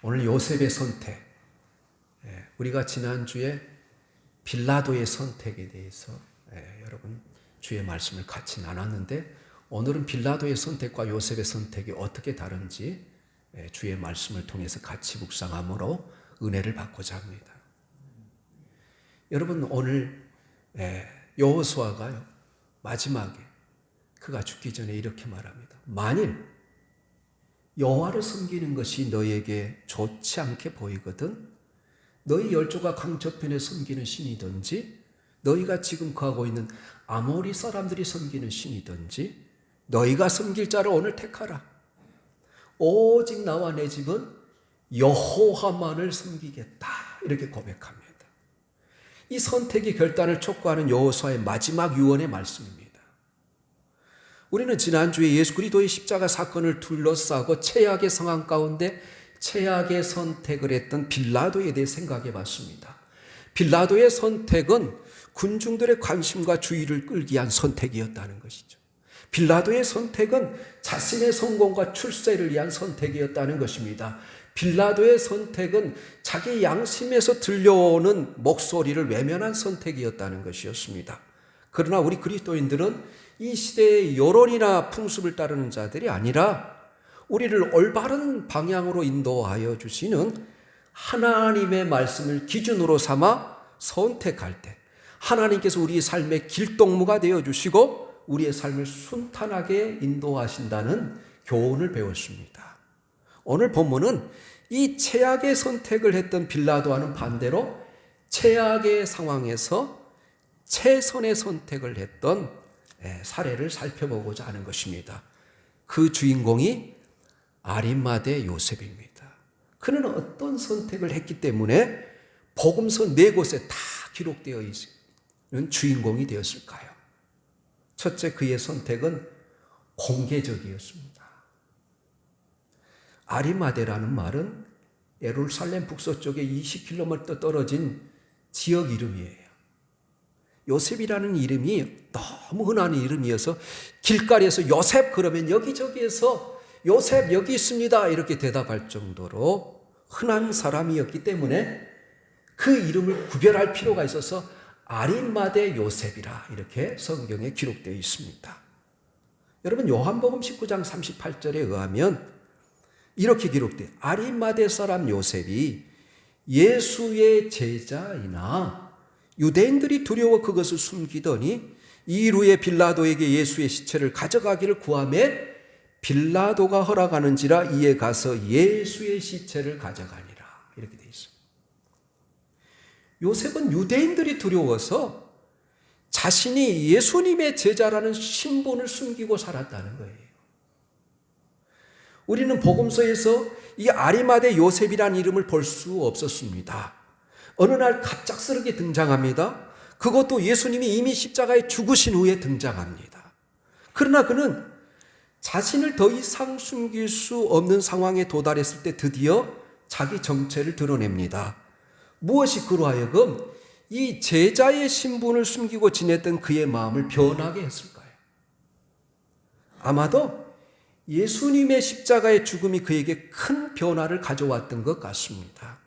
오늘 요셉의 선택, 우리가 지난주에 빌라도의 선택에 대해서 여러분 주의 말씀을 같이 나눴는데, 오늘은 빌라도의 선택과 요셉의 선택이 어떻게 다른지 주의 말씀을 통해서 같이 묵상함으로 은혜를 받고자 합니다. 여러분, 오늘 여호수아가요, 마지막에 그가 죽기 전에 이렇게 말합니다. 만일 여호와를 섬기는 것이 너에게 좋지 않게 보이거든 너희 열조가 강저편에 섬기는 신이든지 너희가 지금 거하고 있는 아모리 사람들이 섬기는 신이든지 너희가 섬길 자를 오늘 택하라. 오직 나와 내 집은 여호와만을 섬기겠다. 이렇게 고백합니다. 이 선택의 결단을 촉구하는 여호수아의 마지막 유언의 말씀입니다. 우리는 지난주에 예수 그리스도의 십자가 사건을 둘러싸고 최악의 상황 가운데 최악의 선택을 했던 빌라도에 대해 생각해 봤습니다. 빌라도의 선택은 군중들의 관심과 주의를 끌기 위한 선택이었다는 것이죠. 빌라도의 선택은 자신의 성공과 출세를 위한 선택이었다는 것입니다. 빌라도의 선택은 자기 양심에서 들려오는 목소리를 외면한 선택이었다는 것이었습니다. 그러나 우리 그리스도인들은 이 시대의 여론이나 풍습을 따르는 자들이 아니라 우리를 올바른 방향으로 인도하여 주시는 하나님의 말씀을 기준으로 삼아 선택할 때 하나님께서 우리의 삶의 길동무가 되어주시고 우리의 삶을 순탄하게 인도하신다는 교훈을 배웠습니다. 오늘 본문은 이 최악의 선택을 했던 빌라도와는 반대로 최악의 상황에서 최선의 선택을 했던 사례를 살펴보고자 하는 것입니다. 그 주인공이 아리마대 요셉입니다. 그는 어떤 선택을 했기 때문에 복음서 4곳에 다 기록되어 있는 주인공이 되었을까요? 첫째, 그의 선택은 공개적이었습니다. 아리마대라는 말은 예루살렘 북서쪽에 20km 떨어진 지역 이름이에요. 요셉이라는 이름이 너무 흔한 이름이어서 길거리에서 요셉 그러면 여기저기에서 요셉 여기 있습니다 이렇게 대답할 정도로 흔한 사람이었기 때문에 그 이름을 구별할 필요가 있어서 아리마대 요셉이라 이렇게 성경에 기록되어 있습니다. 여러분, 요한복음 19장 38절에 의하면 이렇게 기록돼요. 아리마대 사람 요셉이 예수의 제자이나 유대인들이 두려워 그것을 숨기더니 이루에 빌라도에게 예수의 시체를 가져가기를 구하매 빌라도가 허락하는지라 이에 가서 예수의 시체를 가져가니라. 이렇게 되어 있습니다. 요셉은 유대인들이 두려워서 자신이 예수님의 제자라는 신분을 숨기고 살았다는 거예요. 우리는 복음서에서 이 아리마대 요셉이라는 이름을 볼 수 없었습니다. 어느 날 갑작스럽게 등장합니다. 그것도 예수님이 이미 십자가에 죽으신 후에 등장합니다. 그러나 그는 자신을 더 이상 숨길 수 없는 상황에 도달했을 때 드디어 자기 정체를 드러냅니다. 무엇이 그로 하여금 이 제자의 신분을 숨기고 지냈던 그의 마음을 변하게 했을까요? 아마도 예수님의 십자가의 죽음이 그에게 큰 변화를 가져왔던 것 같습니다.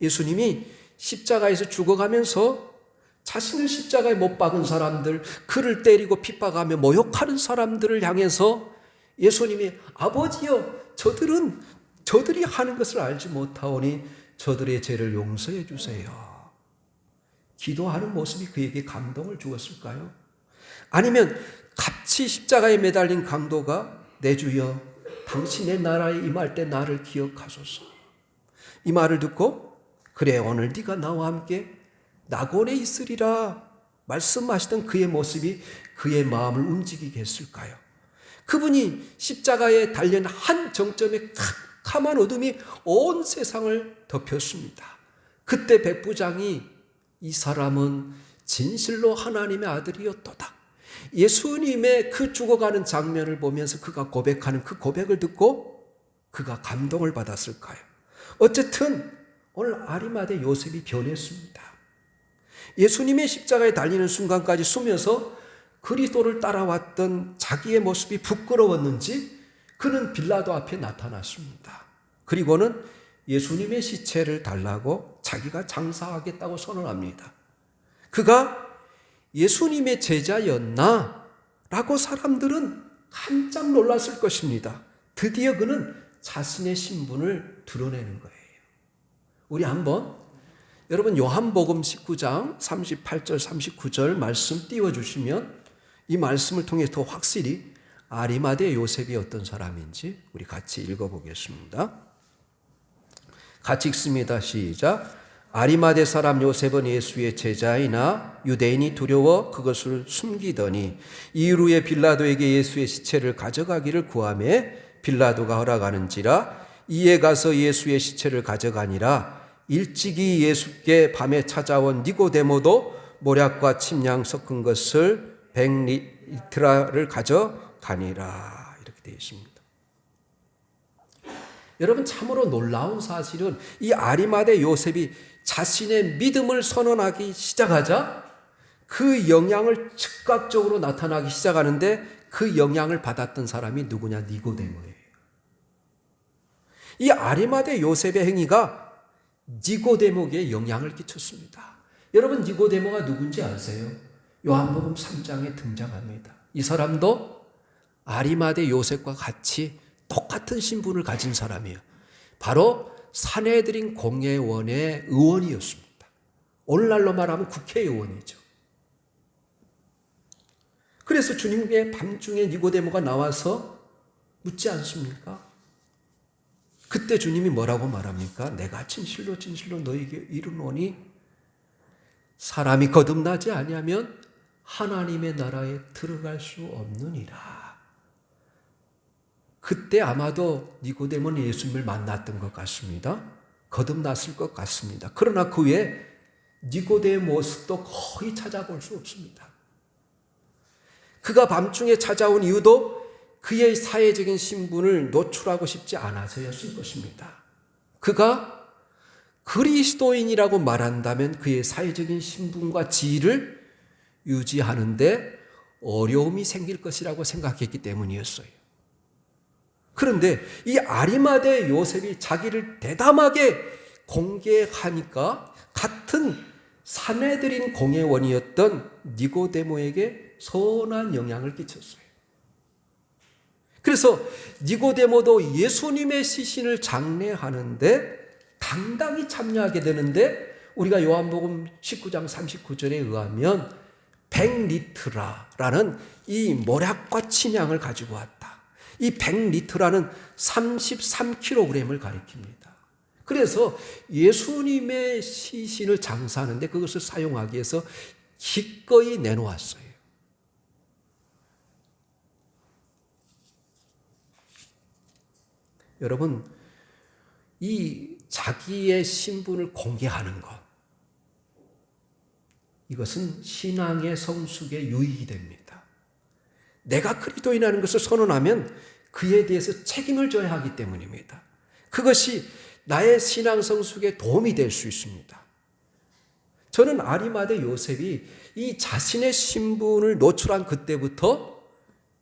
예수님이 십자가에서 죽어가면서 자신을 십자가에 못 박은 사람들, 그를 때리고 핍박하며 모욕하는 사람들을 향해서 예수님이 아버지여 저들이 하는 것을 알지 못하오니 저들의 죄를 용서해 주세요. 기도하는 모습이 그에게 감동을 주었을까요? 아니면 같이 십자가에 매달린 강도가 내 주여 당신의 나라에 임할 때 나를 기억하소서. 이 말을 듣고 그래 오늘 네가 나와 함께 낙원에 있으리라 말씀하시던 그의 모습이 그의 마음을 움직이게 했을까요? 그분이 십자가에 달린 한 정점에 캄캄한 어둠이 온 세상을 덮였습니다. 그때 백부장이 이 사람은 진실로 하나님의 아들이었도다. 예수님의 그 죽어가는 장면을 보면서 그가 고백하는 그 고백을 듣고 그가 감동을 받았을까요? 어쨌든 오늘 아리마대 요셉이 변했습니다. 예수님의 십자가에 달리는 순간까지 숨어서 그리스도를 따라왔던 자기의 모습이 부끄러웠는지 그는 빌라도 앞에 나타났습니다. 그리고는 예수님의 시체를 달라고 자기가 장사하겠다고 선언합니다. 그가 예수님의 제자였나? 라고 사람들은 깜짝 놀랐을 것입니다. 드디어 그는 자신의 신분을 드러내는 거예요. 우리 한번 여러분 요한복음 19장 38절 39절 말씀 띄워주시면 이 말씀을 통해 더 확실히 아리마대 요셉이 어떤 사람인지 우리 같이 읽어보겠습니다. 같이 읽습니다. 시작. 아리마대 사람 요셉은 예수의 제자이나 유대인이 두려워 그것을 숨기더니 이후에 빌라도에게 예수의 시체를 가져가기를 구하며 빌라도가 허락하는지라 이에 가서 예수의 시체를 가져가니라. 일찍이 예수께 밤에 찾아온 니고데모도 모략과 침향 섞은 것을 100리트라를 가져가니라. 이렇게 되어 있습니다. 여러분 참으로 놀라운 사실은 이 아리마대 요셉이 자신의 믿음을 선언하기 시작하자 그 영향을 즉각적으로 나타나기 시작하는데 그 영향을 받았던 사람이 누구냐? 니고데모예요. 이 아리마대 요셉의 행위가 니고데모에게 영향을 끼쳤습니다. 여러분 니고데모가 누군지 아세요? 요한복음 3장에 등장합니다. 이 사람도 아리마대 요셉과 같이 똑같은 신분을 가진 사람이에요. 바로 산헤드린 공회원의 의원이었습니다. 오늘날로 말하면 국회의원이죠. 그래서 주님의 밤중에 니고데모가 나와서 묻지 않습니까? 그때 주님이 뭐라고 말합니까? 내가 진실로 진실로 너에게 이르노니 사람이 거듭나지 아니하면 하나님의 나라에 들어갈 수 없느니라. 그때 아마도 니고데모는 예수님을 만났던 것 같습니다. 거듭났을 것 같습니다. 그러나 그 후에 니고데의 모습도 거의 찾아볼 수 없습니다. 그가 밤중에 찾아온 이유도 그의 사회적인 신분을 노출하고 싶지 않아서였을 것입니다. 그가 그리스도인이라고 말한다면 그의 사회적인 신분과 지위를 유지하는데 어려움이 생길 것이라고 생각했기 때문이었어요. 그런데 이 아리마대 요셉이 자기를 대담하게 공개하니까 같은 산헤드린 공회원이었던 니고데모에게 선한 영향을 끼쳤어요. 그래서 니고데모도 예수님의 시신을 장례하는데 당당히 참여하게 되는데 우리가 요한복음 19장 39절에 의하면 100리트라라는 이 모략과 침향을 가지고 왔다. 이 100리트라는 33kg을 가리킵니다. 그래서 예수님의 시신을 장사하는데 그것을 사용하기 위해서 기꺼이 내놓았어요. 여러분, 이 자기의 신분을 공개하는 것, 이것은 신앙의 성숙에 유익이 됩니다. 내가 그리스도인이라는 것을 선언하면 그에 대해서 책임을 져야 하기 때문입니다. 그것이 나의 신앙 성숙에 도움이 될 수 있습니다. 저는 아리마대 요셉이 이 자신의 신분을 노출한 그때부터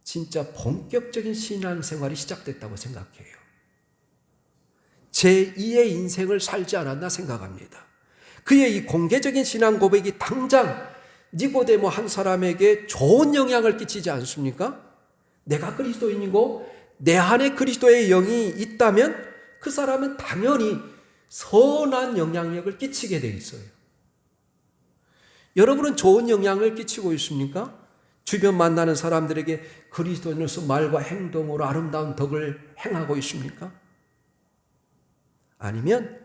진짜 본격적인 신앙생활이 시작됐다고 생각해요. 제2의 인생을 살지 않았나 생각합니다. 그의 이 공개적인 신앙 고백이 당장 니고데모 한 사람에게 좋은 영향을 끼치지 않습니까? 내가 그리스도인이고 내 안에 그리스도의 영이 있다면 그 사람은 당연히 선한 영향력을 끼치게 돼 있어요. 여러분은 좋은 영향을 끼치고 있습니까? 주변 만나는 사람들에게 그리스도인으로서 말과 행동으로 아름다운 덕을 행하고 있습니까? 아니면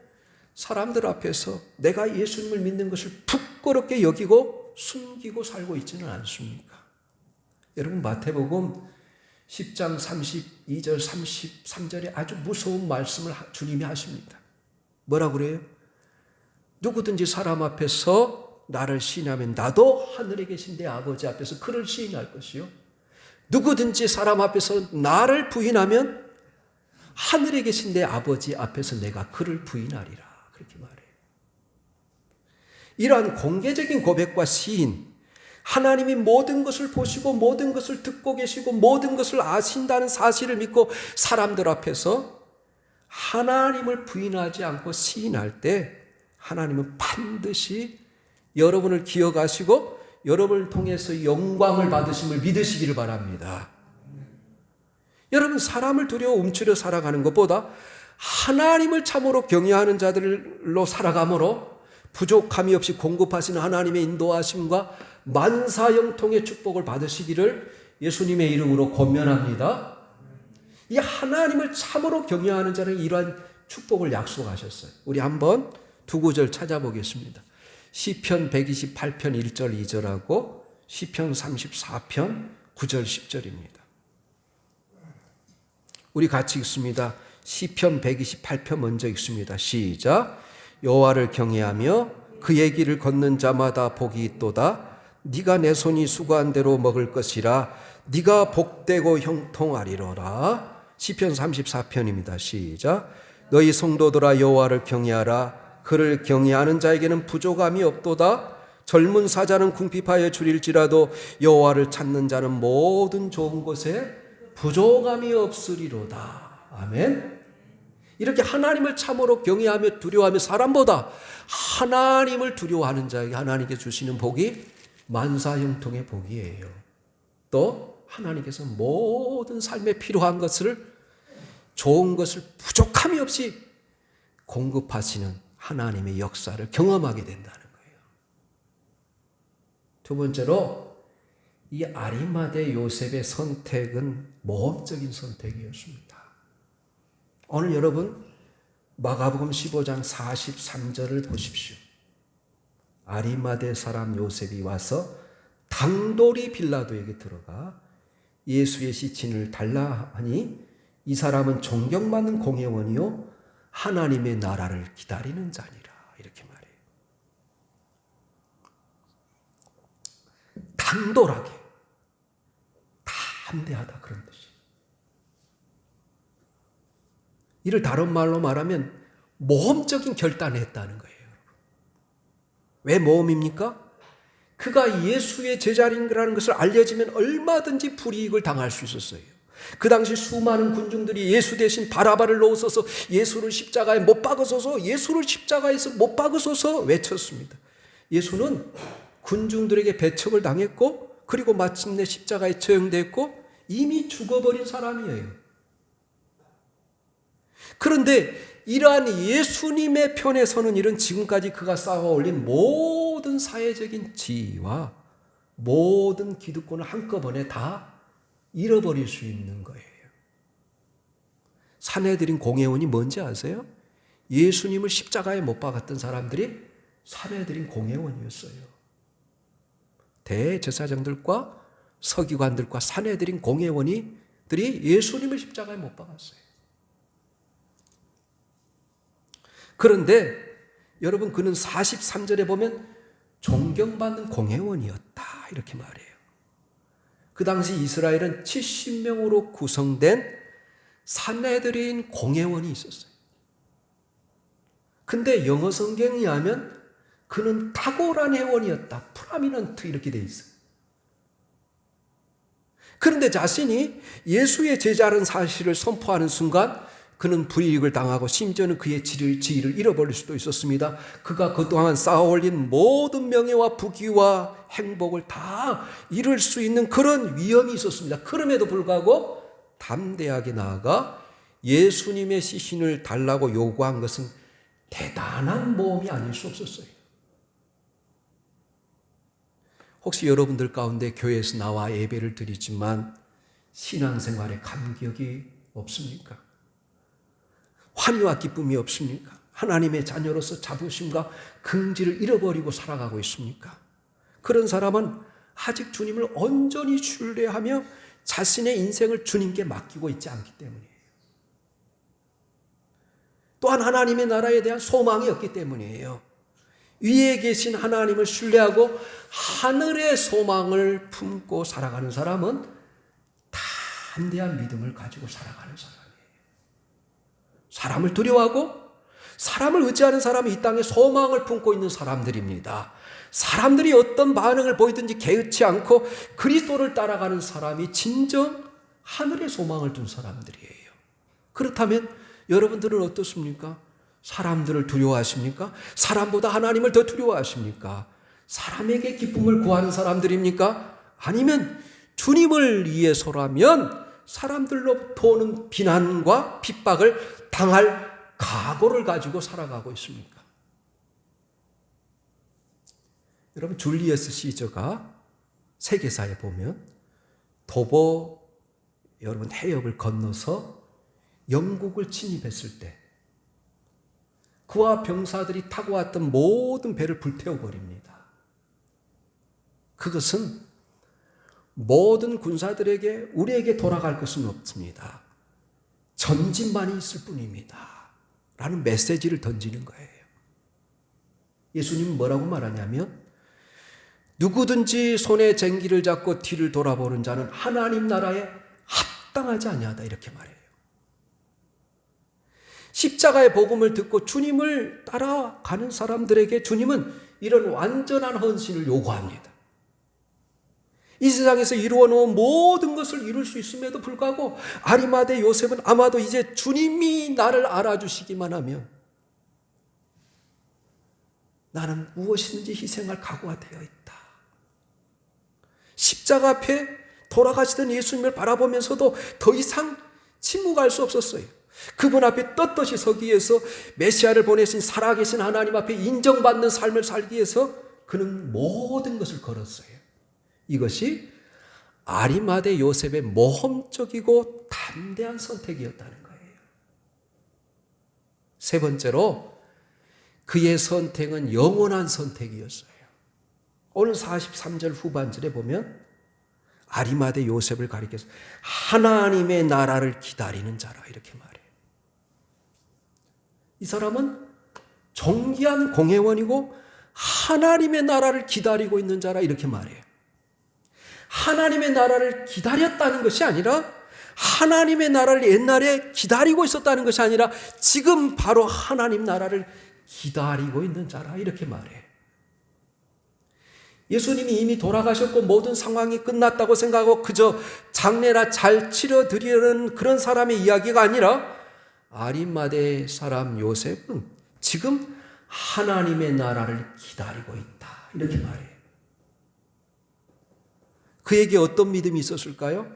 사람들 앞에서 내가 예수님을 믿는 것을 부끄럽게 여기고 숨기고 살고 있지는 않습니까? 여러분 마태복음 10장 32절 33절에 아주 무서운 말씀을 주님이 하십니다. 뭐라고 그래요? 누구든지 사람 앞에서 나를 시인하면 나도 하늘에 계신 내 아버지 앞에서 그를 시인할 것이요. 누구든지 사람 앞에서 나를 부인하면 하늘에 계신 내 아버지 앞에서 내가 그를 부인하리라. 그렇게 말해요. 이러한 공개적인 고백과 시인, 하나님이 모든 것을 보시고 모든 것을 듣고 계시고 모든 것을 아신다는 사실을 믿고 사람들 앞에서 하나님을 부인하지 않고 시인할 때 하나님은 반드시 여러분을 기억하시고 여러분을 통해서 영광을 받으심을 믿으시기를 바랍니다. 여러분, 사람을 두려워 움츠려 살아가는 것보다 하나님을 참으로 경외하는 자들로 살아가므로 부족함이 없이 공급하시는 하나님의 인도하심과 만사형통의 축복을 받으시기를 예수님의 이름으로 권면합니다. 이 하나님을 참으로 경외하는 자는 이러한 축복을 약속하셨어요. 우리 한번 두 구절 찾아보겠습니다. 시편 128편 1절 2절하고 시편 34편 9절 10절입니다. 우리 같이 읽습니다. 시편 128편 먼저 읽습니다. 시작. 여호와를 경외하며 그의 길을 걷는 자마다 복이 있도다. 네가 내 손이 수고한 대로 먹을 것이라. 네가 복되고 형통하리로라. 시편 34편입니다. 시작. 너희 성도들아 여호와를 경외하라. 그를 경외하는 자에게는 부족함이 없도다. 젊은 사자는 궁핍하여 줄일지라도 여호와를 찾는 자는 모든 좋은 것에 부족함이 없으리로다. 아멘. 이렇게 하나님을 참으로 경외하며 두려워하며 사람보다 하나님을 두려워하는 자에게 하나님께 주시는 복이 만사형통의 복이에요. 또 하나님께서 모든 삶에 필요한 것을, 좋은 것을 부족함이 없이 공급하시는 하나님의 역사를 경험하게 된다는 거예요. 두 번째로 이 아리마대 요셉의 선택은 모험적인 선택이었습니다. 오늘 여러분 마가복음 15장 43절을 보십시오. 아리마대 사람 요셉이 와서 당돌이 빌라도에게 들어가 예수의 시신을 달라 하니 이 사람은 존경받는 공회원이요 하나님의 나라를 기다리는 자니라. 이렇게 말해요. 당돌하게, 담대하다 그런 뜻이에요. 이를 다른 말로 말하면 모험적인 결단을 했다는 거예요. 왜 모험입니까? 그가 예수의 제자인이라는 것을 알려지면 얼마든지 불이익을 당할 수 있었어요. 그 당시 수많은 군중들이 예수 대신 바라바를 놓으소서, 예수를 십자가에 못 박으소서, 예수를 십자가에서 못 박으소서 외쳤습니다. 예수는 군중들에게 배척을 당했고 그리고 마침내 십자가에 처형됐고 이미 죽어버린 사람이에요. 그런데 이러한 예수님의 편에 서는 일은 지금까지 그가 쌓아올린 모든 사회적인 지위와 모든 기득권을 한꺼번에 다 잃어버릴 수 있는 거예요. 산헤드린 공회원이 뭔지 아세요? 예수님을 십자가에 못 박았던 사람들이 산헤드린 공회원이었어요. 대제사장들과 서기관들과 산헤드린 공회원들이 예수님을 십자가에 못 박았어요. 그런데 여러분, 그는 43절에 보면 존경받는 공회원이었다 이렇게 말해요. 그 당시 이스라엘은 70명으로 구성된 산헤드린 공회원이 있었어요. 근데 영어 성경에 하면 그는 탁월한 회원이었다. 프라미넌트 이렇게 돼 있어요. 그런데 자신이 예수의 제자라는 사실을 선포하는 순간 그는 불이익을 당하고 심지어는 그의 지위를 잃어버릴 수도 있었습니다. 그가 그동안 쌓아올린 모든 명예와 부귀와 행복을 다 잃을 수 있는 그런 위험이 있었습니다. 그럼에도 불구하고 담대하게 나아가 예수님의 시신을 달라고 요구한 것은 대단한 모험이 아닐 수 없었어요. 혹시 여러분들 가운데 교회에서 나와 예배를 드리지만 신앙생활에 감격이 없습니까? 환희와 기쁨이 없습니까? 하나님의 자녀로서 자부심과 긍지를 잃어버리고 살아가고 있습니까? 그런 사람은 아직 주님을 온전히 신뢰하며 자신의 인생을 주님께 맡기고 있지 않기 때문이에요. 또한 하나님의 나라에 대한 소망이 없기 때문이에요. 위에 계신 하나님을 신뢰하고 하늘의 소망을 품고 살아가는 사람은 담대한 믿음을 가지고 살아가는 사람이에요. 사람을 두려워하고 사람을 의지하는 사람이 이 땅에 소망을 품고 있는 사람들입니다. 사람들이 어떤 반응을 보이든지 개의치 않고 그리스도를 따라가는 사람이 진정 하늘의 소망을 둔 사람들이에요. 그렇다면 여러분들은 어떻습니까? 사람들을 두려워하십니까? 사람보다 하나님을 더 두려워하십니까? 사람에게 기쁨을 구하는 사람들입니까? 아니면 주님을 위해서라면 사람들로부터 오는 비난과 핍박을 당할 각오를 가지고 살아가고 있습니까? 여러분, 줄리어스 시저가 세계사에 보면 도보 여러분 해협을 건너서 영국을 침입했을 때 그와 병사들이 타고 왔던 모든 배를 불태워버립니다. 그것은 모든 군사들에게 우리에게 돌아갈 것은 없습니다. 전진만이 있을 뿐입니다. 라는 메시지를 던지는 거예요. 예수님은 뭐라고 말하냐면 누구든지 손에 쟁기를 잡고 뒤를 돌아보는 자는 하나님 나라에 합당하지 아니하다 이렇게 말해요. 십자가의 복음을 듣고 주님을 따라가는 사람들에게 주님은 이런 완전한 헌신을 요구합니다. 이 세상에서 이루어 놓은 모든 것을 이룰 수 있음에도 불구하고 아리마대 요셉은 아마도 이제 주님이 나를 알아주시기만 하면 나는 무엇이든지 희생할 각오가 되어 있다. 십자가 앞에 돌아가시던 예수님을 바라보면서도 더 이상 침묵할 수 없었어요. 그분 앞에 떳떳이 서기 위해서 메시아를 보내신 살아계신 하나님 앞에 인정받는 삶을 살기 위해서 그는 모든 것을 걸었어요. 이것이 아리마대 요셉의 모험적이고 담대한 선택이었다는 거예요. 세 번째로 그의 선택은 영원한 선택이었어요. 오늘 43절 후반절에 보면 아리마대 요셉을 가리켜서 하나님의 나라를 기다리는 자라 이렇게 말해요. 이 사람은 존귀한 공회원이고 하나님의 나라를 기다리고 있는 자라 이렇게 말해요. 하나님의 나라를 기다렸다는 것이 아니라 하나님의 나라를 옛날에 기다리고 있었다는 것이 아니라 지금 바로 하나님 나라를 기다리고 있는 자라 이렇게 말해요. 예수님이 이미 돌아가셨고 모든 상황이 끝났다고 생각하고 그저 장례나 잘 치러드리려는 그런 사람의 이야기가 아니라 아리마대 사람 요셉은 지금 하나님의 나라를 기다리고 있다 이렇게 말해요. 그에게 어떤 믿음이 있었을까요?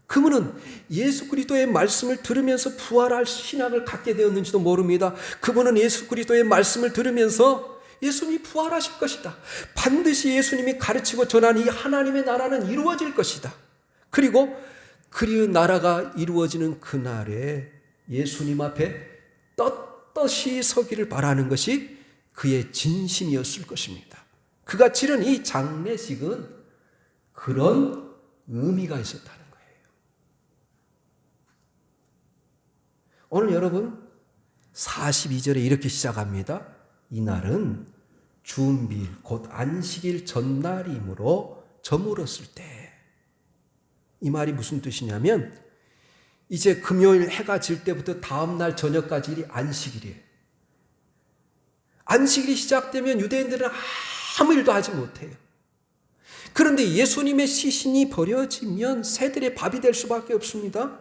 그분은 예수 그리스도의 말씀을 들으면서 부활할 신앙을 갖게 되었는지도 모릅니다. 그분은 예수 그리스도의 말씀을 들으면서 예수님이 부활하실 것이다. 반드시 예수님이 가르치고 전한 이 하나님의 나라는 이루어질 것이다. 그리고 그 나라가 이루어지는 그날에 예수님 앞에 떳떳이 서기를 바라는 것이 그의 진심이었을 것입니다. 그가 치른 이 장례식은 그런 의미가 있었다는 거예요. 오늘 여러분 42절에 이렇게 시작합니다. 이날은 주일곧 안식일 전날이므로 저물었을 때. 이 말이 무슨 뜻이냐면 이제 금요일 해가 질 때부터 다음 날 저녁까지 일이 안식일이에요. 안식일이 시작되면 유대인들은 아무 일도 하지 못해요. 그런데 예수님의 시신이 버려지면 새들의 밥이 될 수밖에 없습니다.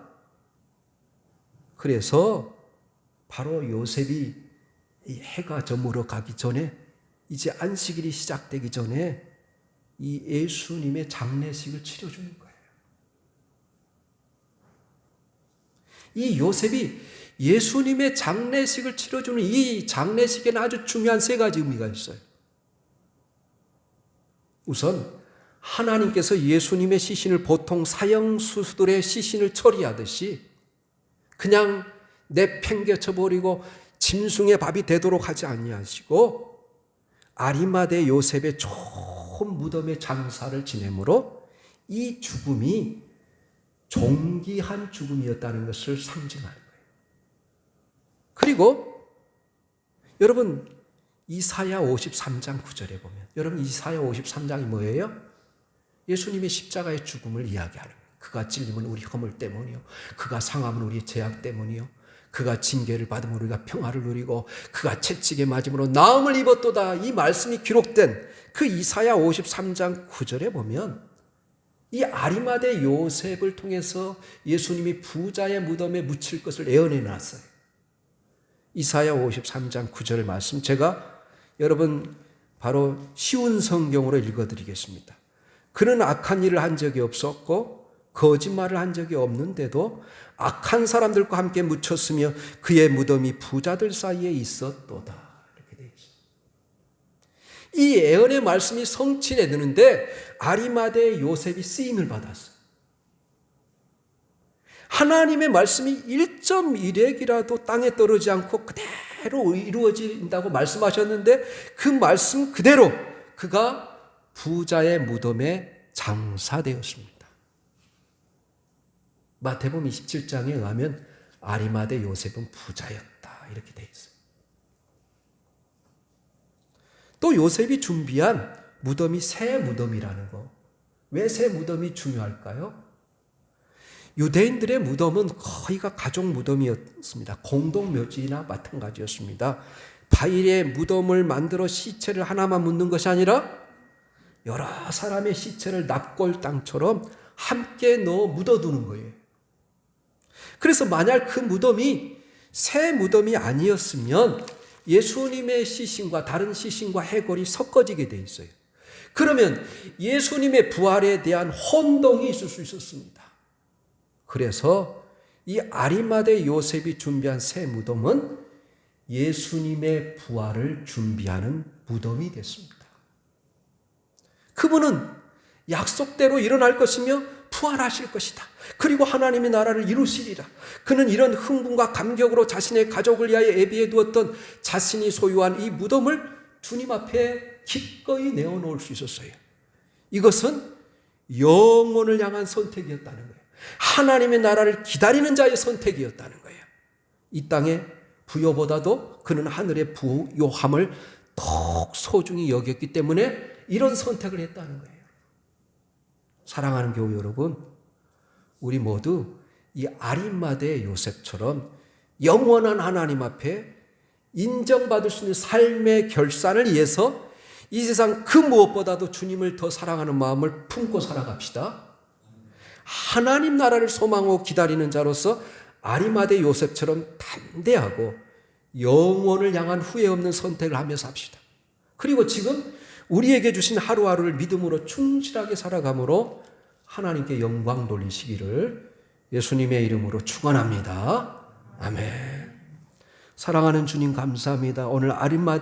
그래서 바로 요셉이 이 해가 저물어 가기 전에 이제 안식일이 시작되기 전에 이 예수님의 장례식을 치러주는 거예요. 이 요셉이 예수님의 장례식을 치러주는 이 장례식에는 아주 중요한 세 가지 의미가 있어요. 우선 하나님께서 예수님의 시신을 보통 사형수수들의 시신을 처리하듯이 그냥 내팽개쳐 버리고 짐승의 밥이 되도록 하지 아니하시고 아리마대 요셉의 좋은 무덤의 장사를 지내므로 이 죽음이 존귀한 죽음이었다는 것을 상징하는 거예요. 그리고 여러분 이사야 53장 9절에 보면 여러분 이사야 53장이 뭐예요? 예수님의 십자가의 죽음을 이야기하는 거예요. 그가 찔림은 우리 허물 때문이요 그가 상함은 우리 죄악 때문이요 그가 징계를 받으면 우리가 평화를 누리고 그가 채찍에 맞음으로 나음을 입었도다. 이 말씀이 기록된 그 이사야 53장 9절에 보면 이 아리마대 요셉을 통해서 예수님이 부자의 무덤에 묻힐 것을 예언해 놨어요. 이사야 53장 9절 말씀 제가 여러분 바로 쉬운 성경으로 읽어드리겠습니다. 그는 악한 일을 한 적이 없었고 거짓말을 한 적이 없는데도 악한 사람들과 함께 묻혔으며 그의 무덤이 부자들 사이에 있었도다. 이렇게 되어 있습니다. 이 예언의 말씀이 성취에 되는데 아리마대 요셉이 쓰임을 받았어요. 하나님의 말씀이 1.1핵이라도 땅에 떨어지지 않고 그대로 이루어진다고 말씀하셨는데 그 말씀 그대로 그가 부자의 무덤에 장사되었습니다. 마태복음 27장에 의하면 아리마대 요셉은 부자였다. 이렇게 되어 있어요. 또 요셉이 준비한 무덤이 새 무덤이라는 거. 왜 새 무덤이 중요할까요? 유대인들의 무덤은 거의가 가족 무덤이었습니다. 공동묘지나 마찬가지였습니다. 바위에 무덤을 만들어 시체를 하나만 묻는 것이 아니라 여러 사람의 시체를 납골 땅처럼 함께 넣어 묻어두는 거예요. 그래서 만약 그 무덤이 새 무덤이 아니었으면 예수님의 시신과 다른 시신과 해골이 섞어지게 돼 있어요. 그러면 예수님의 부활에 대한 혼동이 있을 수 있었습니다. 그래서 이 아리마대 요셉이 준비한 새 무덤은 예수님의 부활을 준비하는 무덤이 됐습니다. 그분은 약속대로 일어날 것이며 부활하실 것이다. 그리고 하나님의 나라를 이루시리라. 그는 이런 흥분과 감격으로 자신의 가족을 위하여 예비해 두었던 자신이 소유한 이 무덤을 주님 앞에 기꺼이 내어놓을 수 있었어요. 이것은 영혼을 향한 선택이었다는 거예요. 하나님의 나라를 기다리는 자의 선택이었다는 거예요. 이 땅의 부요보다도 그는 하늘의 부요함을 더욱 소중히 여겼기 때문에 이런 선택을 했다는 거예요. 사랑하는 교회 여러분, 우리 모두 이 아리마대 요셉처럼 영원한 하나님 앞에 인정받을 수 있는 삶의 결산을 위해서 이 세상 그 무엇보다도 주님을 더 사랑하는 마음을 품고 살아갑시다. 하나님 나라를 소망하고 기다리는 자로서 아리마대 요셉처럼 담대하고 영원을 향한 후회 없는 선택을 하며 삽시다. 그리고 지금 우리에게 주신 하루하루를 믿음으로 충실하게 살아감으로 하나님께 영광 돌리시기를 예수님의 이름으로 축원합니다. 아멘. 사랑하는 주님 감사합니다. 오늘 아리마대